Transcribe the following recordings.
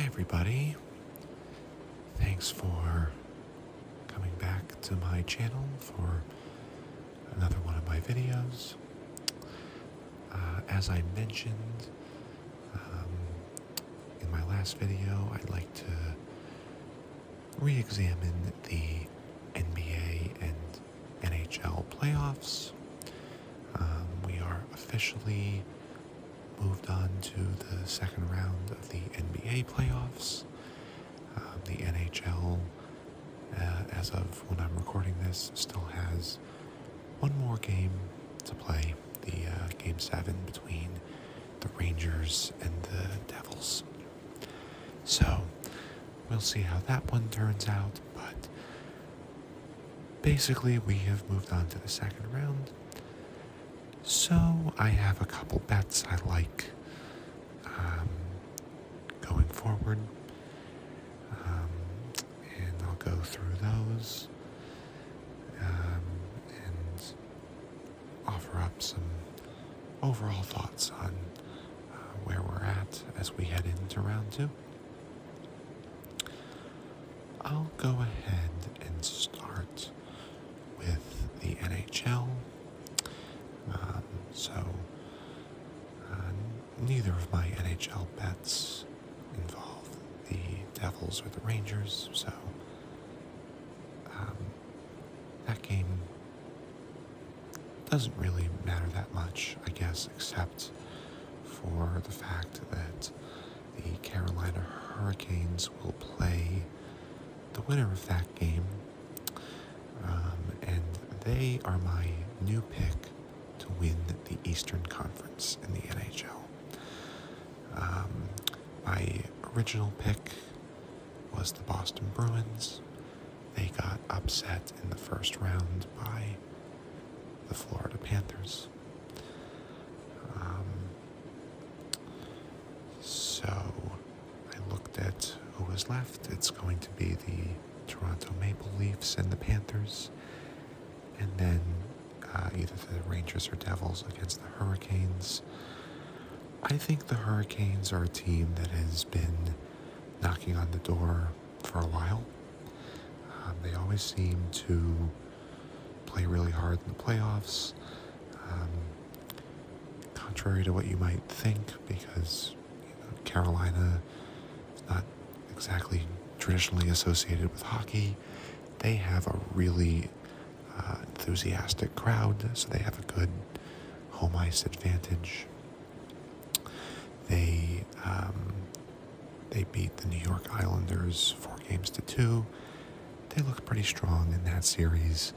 Hi, everybody. Thanks for coming back to my channel for another one of my videos. As I mentioned in my last video, I'd like to re-examine the NBA and NHL playoffs. We are officially moved on to the second round of the NBA playoffs. The NHL, as of when I'm recording this, still has one more game to play, the Game 7 between the Rangers and the Devils. So, we'll see how that one turns out, but basically we have moved on to the second round. So, I have a couple bets I like going forward, and I'll go through those and offer up some overall thoughts on where we're at as we head into round 2. I'll go ahead and start with the NHL. Neither of my NHL bets involve the Devils or the Rangers, so that game doesn't really matter that much, I guess, except for the fact that the Carolina Hurricanes will play the winner of that game, and they are my new pick to win the Eastern Conference in the NHL. My original pick was the Boston Bruins. They got upset in the first round by the Florida Panthers. So I looked at who was left. It's going to be the Toronto Maple Leafs and the Panthers, and then either the Rangers or Devils against the Hurricanes. I think the Hurricanes are a team that has been knocking on the door for a while. They always seem to play really hard in the playoffs, contrary to what you might think, because Carolina is not exactly traditionally associated with hockey. They have a really enthusiastic crowd, so they have a good home ice advantage. They beat the New York Islanders 4-2. They look pretty strong in that series.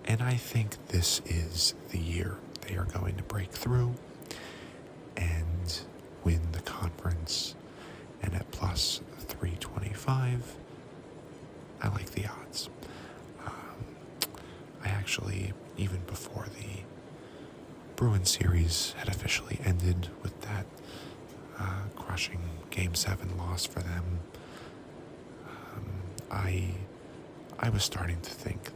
And I think this is the year they are going to break through and win the conference. And at plus 325, I like the odds. I actually, even before the Bruins series had officially ended with that crushing Game 7 loss for them, I was starting to think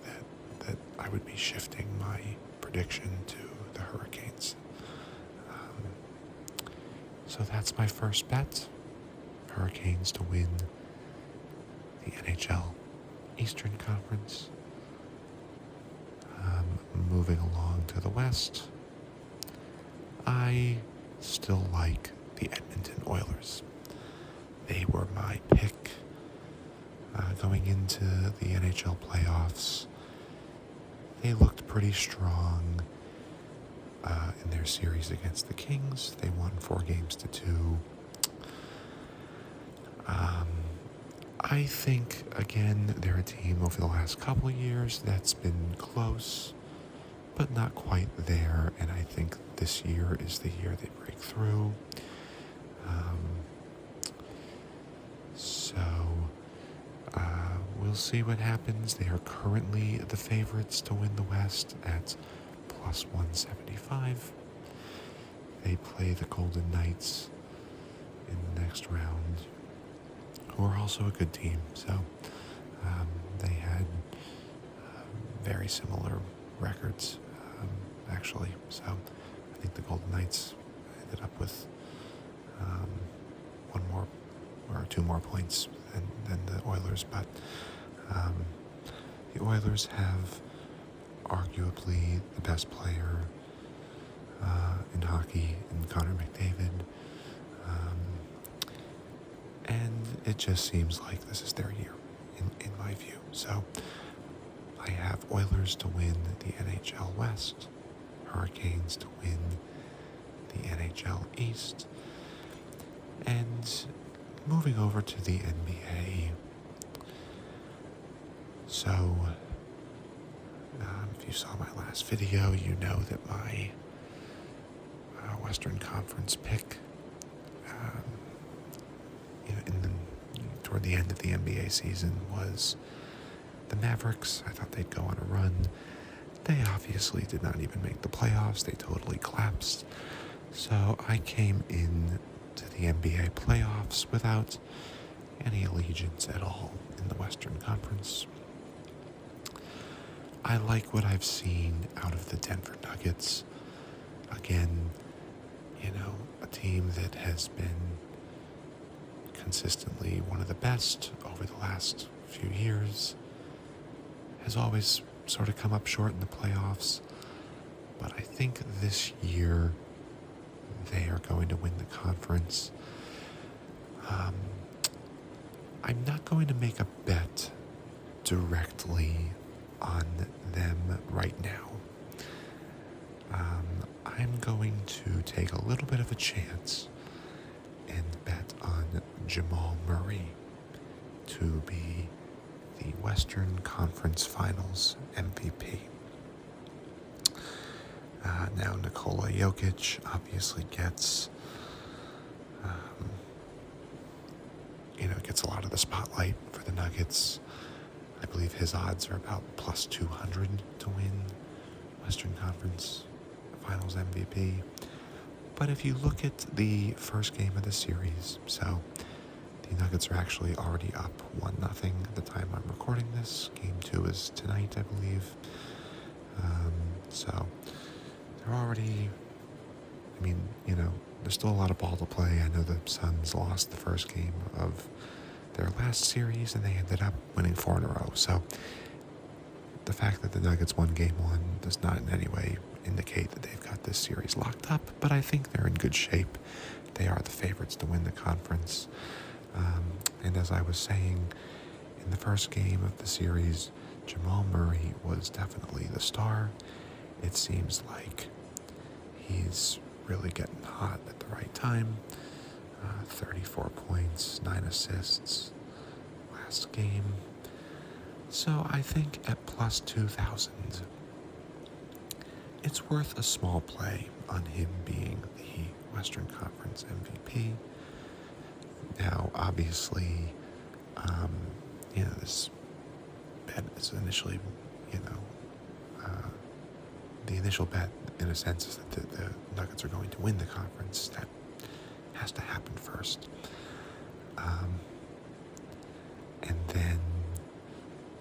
that I would be shifting my prediction to the Hurricanes. So that's my first bet. Hurricanes to win the NHL Eastern Conference. Moving along to the West, I still like the Edmonton Oilers. They were my pick going into the NHL playoffs. They looked pretty strong in their series against the Kings. They won 4-2. I think, again, they're a team over the last couple of years that's been close, but not quite there, and I think this year is the year they break through. We'll see what happens. They are currently the favorites to win the West at plus 175. They play the Golden Knights in the next round, who are also a good team. So they had very similar records, actually. So I think the Golden Knights ended up with 2 more points than the Oilers, but the Oilers have arguably the best player in hockey in Connor McDavid. And it just seems like this is their year, in my view. So I have Oilers to win the NHL West, Hurricanes to win the NHL East, and moving over to the NBA. So, if you saw my last video, you know that my Western Conference pick, toward the end of the NBA season, was the Mavericks. I thought they'd go on a run. They obviously did not even make the playoffs. They totally collapsed. So I came in to the NBA playoffs without any allegiance at all in the Western Conference. I like what I've seen out of the Denver Nuggets. Again, a team that has been consistently one of the best over the last few years, has always sort of come up short in the playoffs. But I think this year they are going to win the conference. I'm not going to make a bet directly on them right now. I'm going to take a little bit of a chance and bet on Jamal Murray to be the Western Conference Finals MVP. Now Nikola Jokic obviously gets a lot of the spotlight for the Nuggets. I believe his odds are about plus 200 to win Western Conference Finals MVP. But if you look at the first game of the series, so the Nuggets are actually already up 1-0 at the time I'm recording this. Game 2 is tonight, I believe. So they're already, there's still a lot of ball to play. I know the Suns lost the first game of their last series, and they ended up winning 4 in a row. So the fact that the Nuggets won Game 1 does not in any way indicate that they've got this series locked up, but I think they're in good shape. They are the favorites to win the conference. And as I was saying, in the first game of the series, Jamal Murray was definitely the star. It seems like he's really getting hot at the right time. 34 points, 9 assists last game. So I think at plus 2,000, it's worth a small play on him being the Western Conference MVP. Now, obviously, this bet is initially, the initial bet, in a sense, is that the Nuggets are going to win the conference. That has to happen first. And then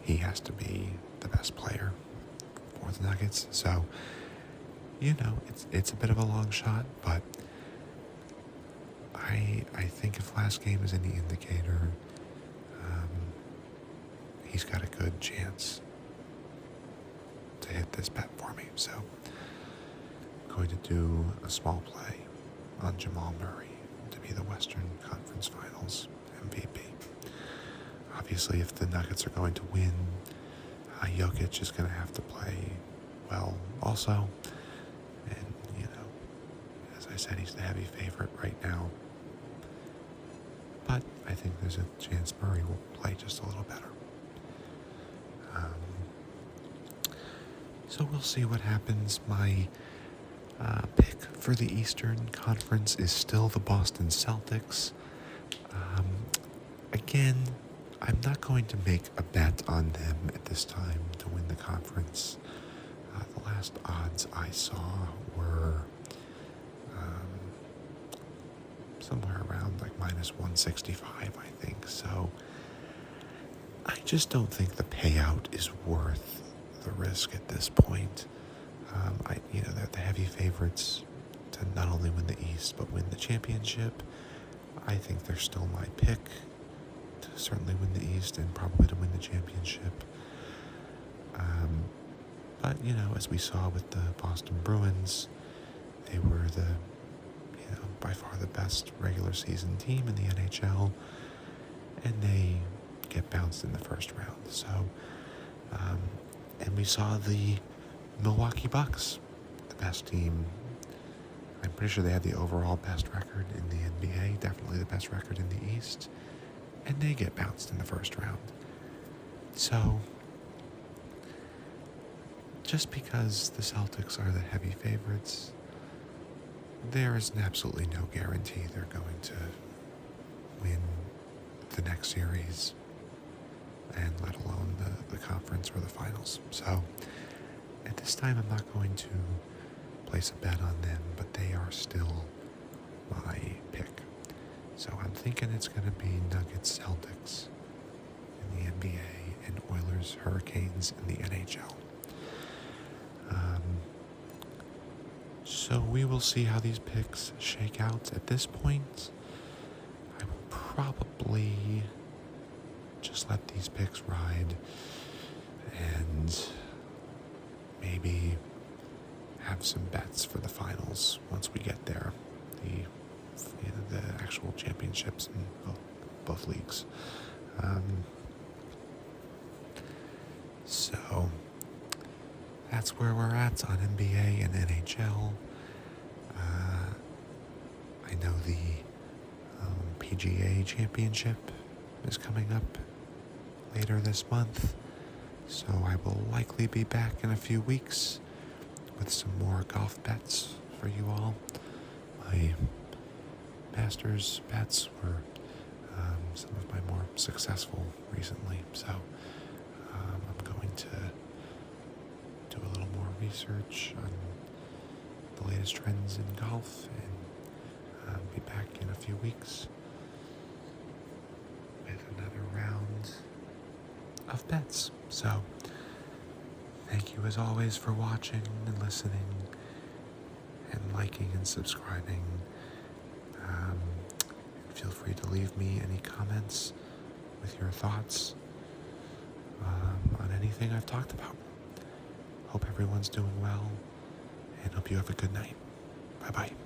he has to be the best player for the Nuggets. So, it's a bit of a long shot, but I think if last game is any indicator, he's got a good chance to hit this bet for me. So I'm going to do a small play on Jamal Murray to be the Western Conference Finals MVP. Obviously, if the Nuggets are going to win, Jokic is going to have to play well also. And, as I said, he's the heavy favorite right now. But I think there's a chance Murray will play just a little better. So we'll see what happens. My pick for the Eastern Conference is still the Boston Celtics. Again, I'm not going to make a bet on them at this time to win the conference. The last odds I saw were somewhere around like minus 165, I think. So I just don't think the payout is worth the risk at this point. They're the heavy favorites to not only win the East but win the championship. I think they're still my pick certainly win the East and probably to win the championship. But, as we saw with the Boston Bruins, they were by far the best regular season team in the NHL, and they get bounced in the first round. So, and we saw the Milwaukee Bucks, the best team. I'm pretty sure they had the overall best record in the NBA, definitely the best record in the East, and they get bounced in the first round. So, just because the Celtics are the heavy favorites, there is absolutely no guarantee they're going to win the next series, and let alone the conference or the finals. So, at this time, I'm not going to place a bet on them, but they are still my pick. So I'm thinking it's going to be Nuggets Celtics in the NBA and Oilers Hurricanes in the NHL. So we will see how these picks shake out. At this point, I will probably just let these picks ride and maybe have some bets for the finals once we get there. The actual championships in both leagues. So that's where we're at on NBA and NHL. I know the PGA Championship is coming up later this month, so I will likely be back in a few weeks with some more golf bets for you all. My Masters bets were some of my more successful recently, so I'm going to do a little more research on the latest trends in golf and be back in a few weeks with another round of bets. So thank you as always for watching and listening and liking and subscribing. Feel free to leave me any comments with your thoughts on anything I've talked about. Hope everyone's doing well, and hope you have a good night. Bye-bye.